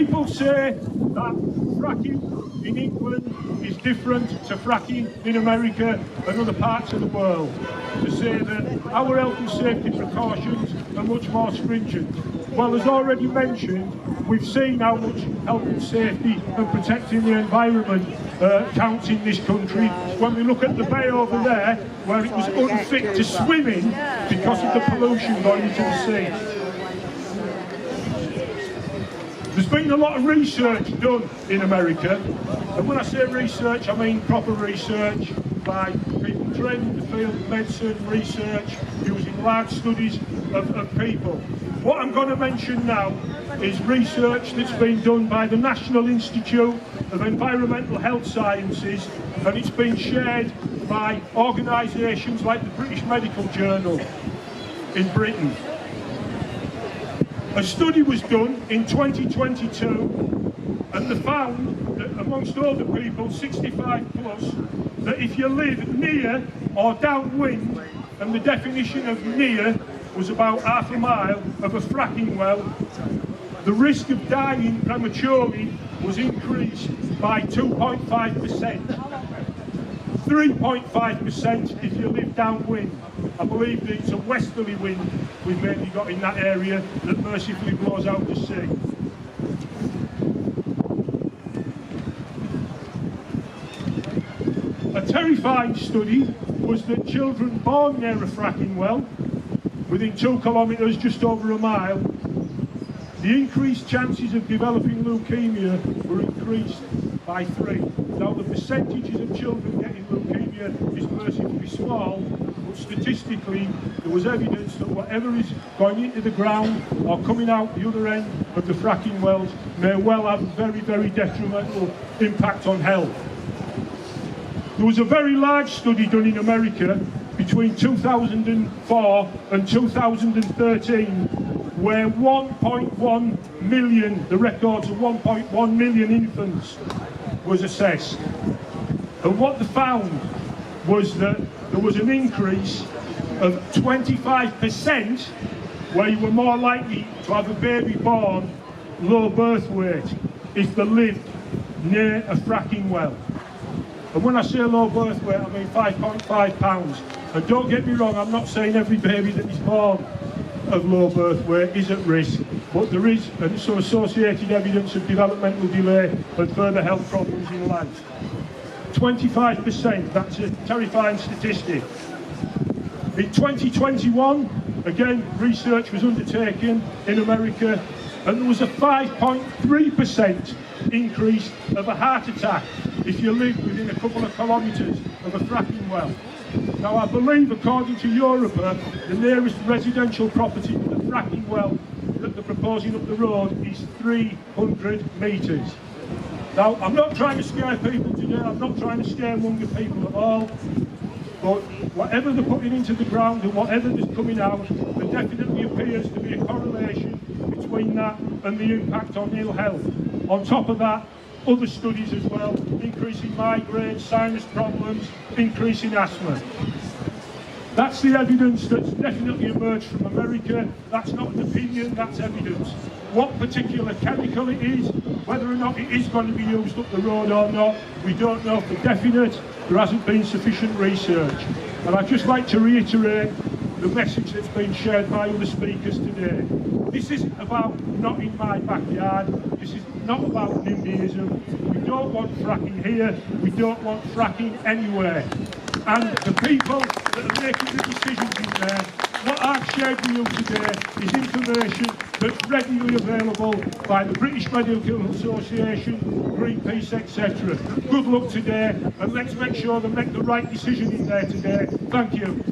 People say that fracking in England is different to fracking in America and other parts of the world. To say that our health and safety precautions are much more stringent. Well, as already mentioned, we've seen how much health and safety and protecting the environment counts in this country. When we look at the bay over there, where it was unfit to swim in because of the pollution going into the sea. There's been a lot of research done in America, and when I say research, I mean proper research by people trained in the field of medicine, research, using large studies of people. What I'm going to mention now is research that's been done by the National Institute of Environmental Health Sciences, and it's been shared by organisations like the British Medical Journal in Britain. A study was done in 2022, and they found that amongst older people, 65 plus, that if you live near or downwind, and the definition of near was about half a mile of a fracking well, the risk of dying prematurely was increased by 2.5%. 3.5% if you live downwind. I believe that it's a westerly wind we've mainly got in that area that mercifully blows out to sea. A terrifying study was that children born near a fracking well, within 2 kilometres, just over a mile, the increased chances of developing leukemia were increased by 3. Now the percentages of children getting leukemia is mercifully small, but statistically there was evidence that whatever is going into the ground or coming out the other end of the fracking wells may well have a very, very detrimental impact on health. There was a very large study done in America between 2004 and 2013 where 1.1 million, the records of 1.1 million infants was assessed. And what they found was that there was an increase of 25% where you were more likely to have a baby born low birth weight if they lived near a fracking well. And when I say low birth weight, I mean 5.5 pounds. And don't get me wrong, I'm not saying every baby that is born of low birth weight is at risk, but there is some associated evidence of developmental delay and further health problems in life. 25%, that's a terrifying statistic. In 2021, again, research was undertaken in America, and there was a 5.3% increase of a heart attack if you live within a couple of kilometres of a fracking well. Now I believe, according to Europa, the nearest residential property to the fracking well that they're proposing up the road is 300 metres. Now I'm not trying to scare people today, I'm not trying to scaremonger people at all, but whatever they're putting into the ground and whatever is coming out, there definitely appears to be a correlation between that and the impact on ill health. On top of that, other studies as well, increasing migraines, sinus problems, increasing asthma. That's the evidence that's definitely emerged from America. That's not an opinion, that's evidence. What particular chemical it is, whether or not it is going to be used up the road or not, we don't know for definite. There hasn't been sufficient research. And I'd just like to reiterate the message that's been shared by other speakers today. This isn't about not in my backyard, this is not about NIMBYism. We don't want fracking here, we don't want fracking anywhere. And the people that are making the decisions in there, what I've shared with you today is information that's readily available by the British Medical Association, Greenpeace, etc. Good luck today, and let's make sure they make the right decision in there today. Thank you.